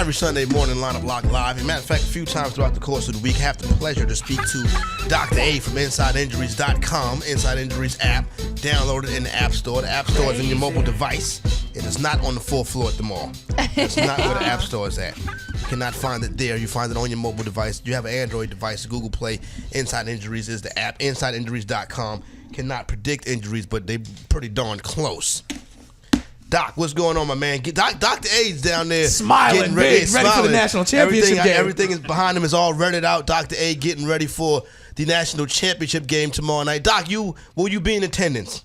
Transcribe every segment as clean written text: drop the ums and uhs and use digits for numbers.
Every Sunday morning, Lineup Lock Live. As a matter of fact, a few times throughout the course of the week, I have the pleasure to speak to Dr. A from InsideInjuries.com, Inside Injuries app. Download it in the App Store. The App Store is in your mobile device. It is not on the fourth floor at the mall. That's not where the App Store is at. You cannot find it there. You find it on your mobile device. You have an Android device, Google Play. Inside Injuries is the app. InsideInjuries.com cannot predict injuries, but they're pretty darn close. Doc, what's going on, my man? Dr. A's down there. Smiling, ready for the national championship game. Everything is behind him is all rented out. Dr. A getting ready for the national championship game tomorrow night. Doc, will you be in attendance?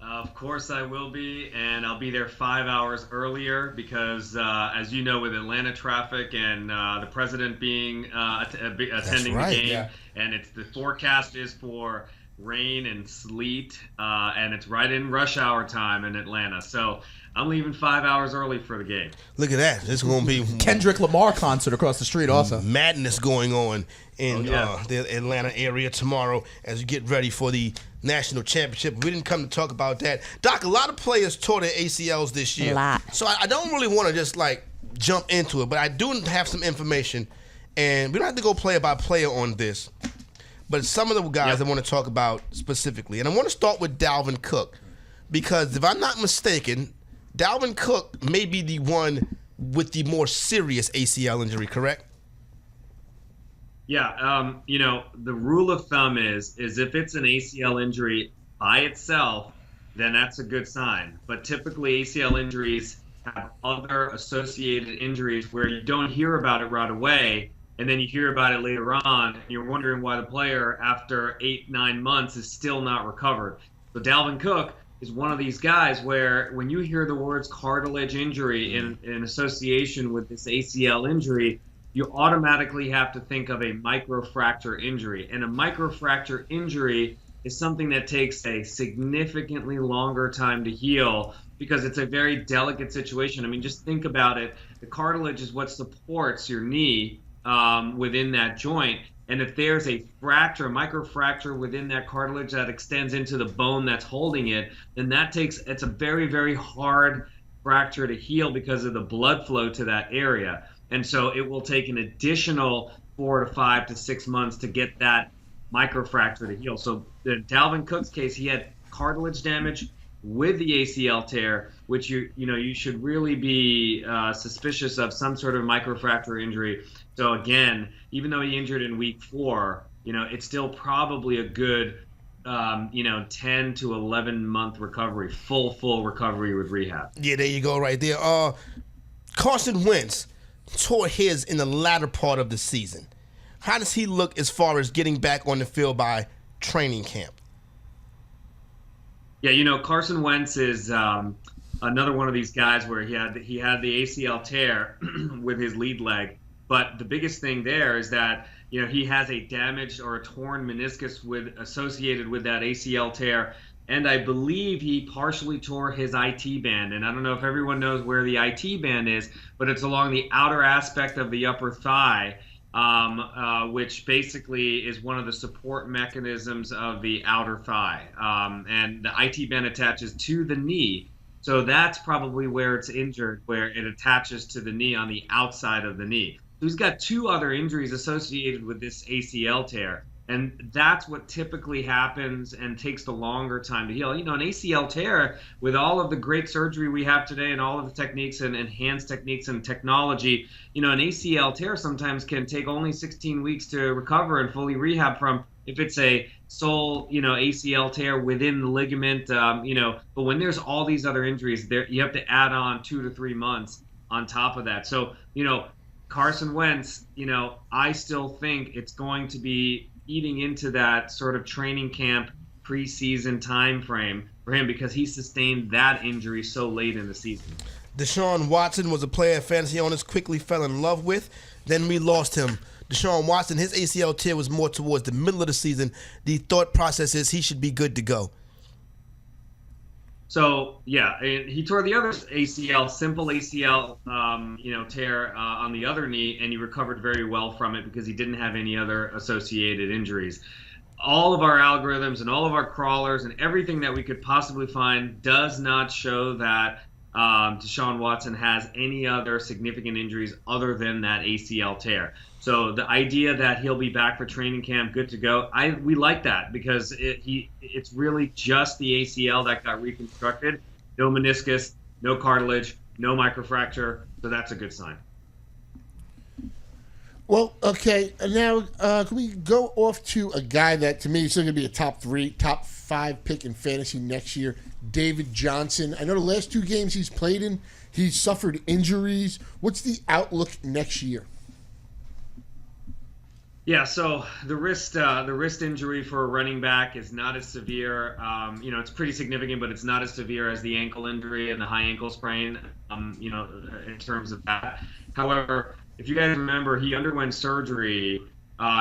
Of course I will be, and I'll be there 5 hours earlier because, as you know, with Atlanta traffic and the president being attending the game, and the forecast is for rain and sleet, and it's right in rush hour time in Atlanta. So I'm leaving 5 hours early for the game. Look at that. It's going to be Kendrick Lamar concert across the street also. Madness going on in the Atlanta area tomorrow as you get ready for the national championship. We didn't come to talk about that. Doc, a lot of players tore their ACLs this year. A lot. So I don't really want to just jump into it, but I do have some information, and we don't have to go player by player on this. But some of the guys I want to talk about specifically. And I want to start with Dalvin Cook. Because if I'm not mistaken, Dalvin Cook may be the one with the more serious ACL injury, correct? Yeah, the rule of thumb is if it's an ACL injury by itself, then that's a good sign. But typically ACL injuries have other associated injuries where you don't hear about it right away, and then you hear about it later on, and you're wondering why the player, after 8-9 months, is still not recovered. So Dalvin Cook is one of these guys where when you hear the words cartilage injury in association with this ACL injury, you automatically have to think of a microfracture injury. And a microfracture injury is something that takes a significantly longer time to heal because it's a very delicate situation. I mean, just think about it. The cartilage is what supports your knee within that joint. And if there's a fracture, a microfracture within that cartilage that extends into the bone that's holding it, then it's a very, very hard fracture to heal because of the blood flow to that area. And so it will take an additional 4 to 5 to 6 months to get that microfracture to heal. So in Dalvin Cook's case, he had cartilage damage with the ACL tear, which you should really be suspicious of some sort of microfracture injury. So again, even though he injured in week 4, it's still probably a good 10 to 11 month recovery, full recovery with rehab. Yeah, there you go right there. Carson Wentz tore his in the latter part of the season. How does he look as far as getting back on the field by training camp? Yeah, Carson Wentz is another one of these guys where he had the ACL tear with his lead leg. But the biggest thing there is that he has a damaged or a torn meniscus associated with that ACL tear, and I believe he partially tore his IT band. And I don't know if everyone knows where the IT band is, but it's along the outer aspect of the upper thigh, which basically is one of the support mechanisms of the outer thigh. And the IT band attaches to the knee. So that's probably where it's injured, where it attaches to the knee on the outside of the knee. So he's got 2 other injuries associated with this ACL tear. And that's what typically happens and takes the longer time to heal. An ACL tear, with all of the great surgery we have today and all of the techniques and enhanced techniques and technology, an ACL tear sometimes can take only 16 weeks to recover and fully rehab from if it's a sole, ACL tear within the ligament, but when there's all these other injuries there, you have to add on 2 to 3 months on top of that. So, Carson Wentz, I still think it's going to be eating into that sort of training camp preseason time frame for him because he sustained that injury so late in the season. Deshaun Watson was a player fantasy owners quickly fell in love with. Then we lost him. Deshaun Watson, his ACL tear was more towards the middle of the season. The thought process is he should be good to go. So, yeah, he tore the other ACL, simple ACL, tear on the other knee, and he recovered very well from it because he didn't have any other associated injuries. All of our algorithms and all of our crawlers and everything that we could possibly find does not show that Deshaun Watson has any other significant injuries other than that ACL tear. So the idea that he'll be back for training camp, good to go, we like that because it's really just the ACL that got reconstructed. No meniscus, no cartilage, no microfracture. So that's a good sign. Well, okay. Now, can we go off to a guy that, to me, is still going to be a top 5 pick in fantasy next year, David Johnson. I know the last 2 games he's played in, he's suffered injuries. What's the outlook next year? Yeah, so the wrist injury for a running back is not as severe. It's pretty significant, but it's not as severe as the ankle injury and the high ankle sprain. In terms of that. However, if you guys remember, he underwent surgery.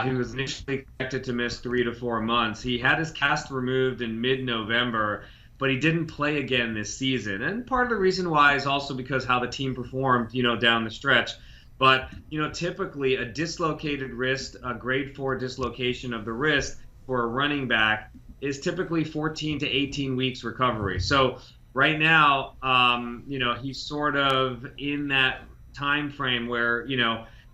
He was initially expected to miss 3 to 4 months. He had his cast removed in mid-November, but he didn't play again this season. And part of the reason why is also because how the team performed, down the stretch. But, typically a dislocated wrist, a grade 4 dislocation of the wrist for a running back is typically 14 to 18 weeks recovery. So right now, he's sort of in that time frame where,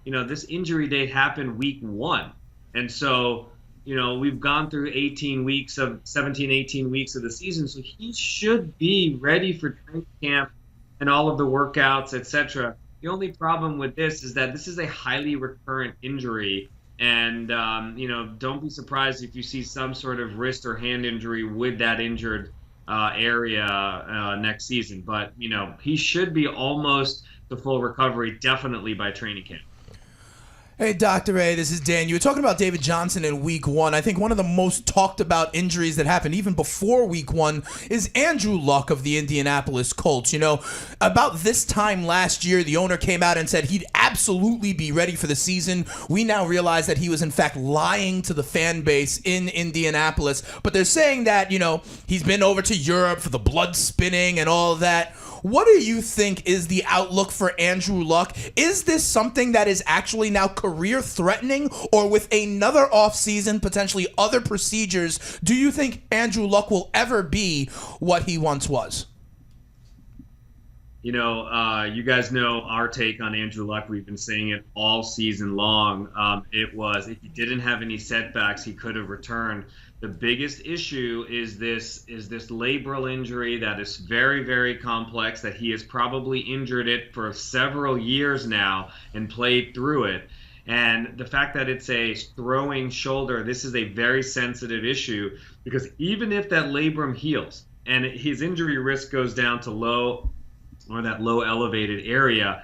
this injury date happened week 1. And so, we've gone through 18 weeks of the season. So he should be ready for training camp and all of the workouts, etc. The only problem with this is that this is a highly recurrent injury. And, don't be surprised if you see some sort of wrist or hand injury with that injured area next season. But, he should be almost the full recovery, definitely by training camp. Hey, Dr. A, this is Dan. You were talking about David Johnson in week 1. I think one of the most talked about injuries that happened even before week 1 is Andrew Luck of the Indianapolis Colts. About this time last year, the owner came out and said he'd absolutely be ready for the season. We now realize that he was in fact lying to the fan base in Indianapolis. But they're saying that, he's been over to Europe for the blood spinning and all of that. What do you think is the outlook for Andrew Luck? Is this something that is actually now career-threatening, or with another offseason, potentially other procedures, do you think Andrew Luck will ever be what he once was? You guys know our take on Andrew Luck. We've been saying it all season long. It was, if he didn't have any setbacks, he could have returned. The biggest issue is this labral injury that is very, very complex, that he has probably injured it for several years now and played through it. And the fact that it's a throwing shoulder, this is a very sensitive issue, because even if that labrum heals and his injury risk goes down to low, or that low elevated area,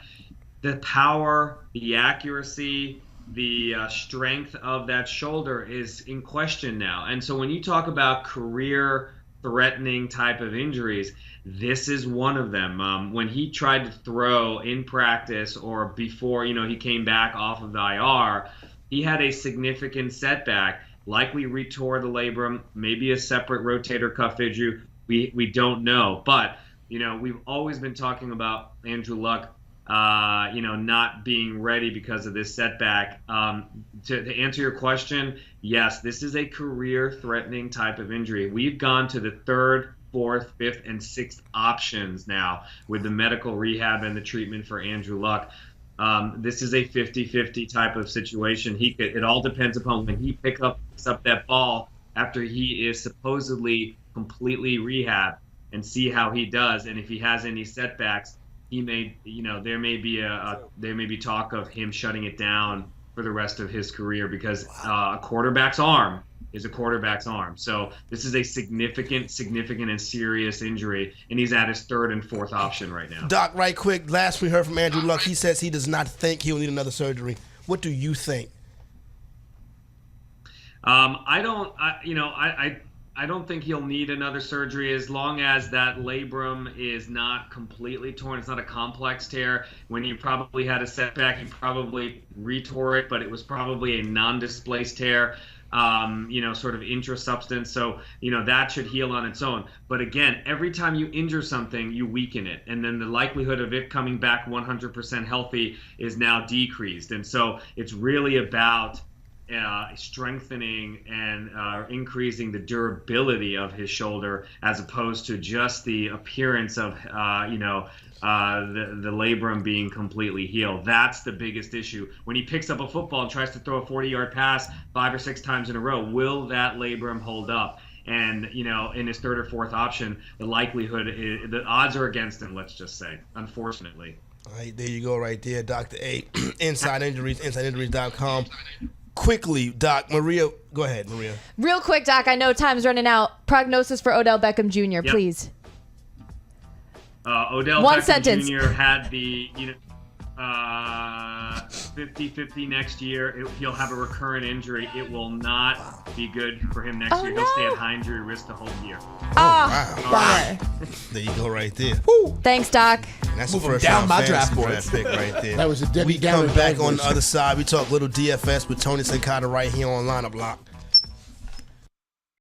the power, the accuracy, the strength of that shoulder is in question now. And so when you talk about career-threatening type of injuries, this is one of them. When he tried to throw in practice or before, he came back off of the IR, he had a significant setback, likely retore the labrum, maybe a separate rotator cuff issue. We don't know. But, we've always been talking about Andrew Luck not being ready because of this setback. To answer your question, yes, this is a career-threatening type of injury. We've gone to the 3rd, 4th, 5th, and 6th options now with the medical rehab and the treatment for Andrew Luck. This is a 50-50 type of situation. It all depends upon when he picks up that ball after he is supposedly completely rehabbed, and see how he does. And if he has any setbacks, he may, there may be talk of him shutting it down for the rest of his career, because a quarterback's arm is a quarterback's arm. So this is a significant and serious injury, and he's at his 3rd and 4th option right now. Doc, right quick, last we heard from Andrew Luck, he says he does not think he'll need another surgery. What do you think? I don't think he'll need another surgery as long as that labrum is not completely torn. It's not a complex tear. When you probably had a setback, you probably retore it, but it was probably a non-displaced tear, sort of intrasubstance. So, that should heal on its own. But again, every time you injure something, you weaken it. And then the likelihood of it coming back 100% healthy is now decreased. And so it's really about strengthening and increasing the durability of his shoulder as opposed to just the appearance of the labrum being completely healed. That's the biggest issue. When he picks up a football and tries to throw a 40-yard pass 5 or 6 times in a row, will that labrum hold up? And, in his third or fourth option, the odds are against him, let's just say, unfortunately. All right, there you go right there, Dr. A. Inside Injuries, InsideInjuries.com. Quickly, Doc, Maria, go ahead, Maria. Real quick, Doc, I know time's running out. Prognosis for Odell Beckham Jr., please. Odell One Beckham sentence. Jr. had the 50-50 next year. He'll have a recurrent injury. It will not be good for him next year. He'll stay at high injury risk the whole year. Bummer. There you go right there. Thanks, Doc. And that's Move the him first down round my fantasy draft boards. pick right there. That was a Debbie We come Downer back dive on the voice. other side. We talk little DFS with Tony Sencada right here on Lineup Lock.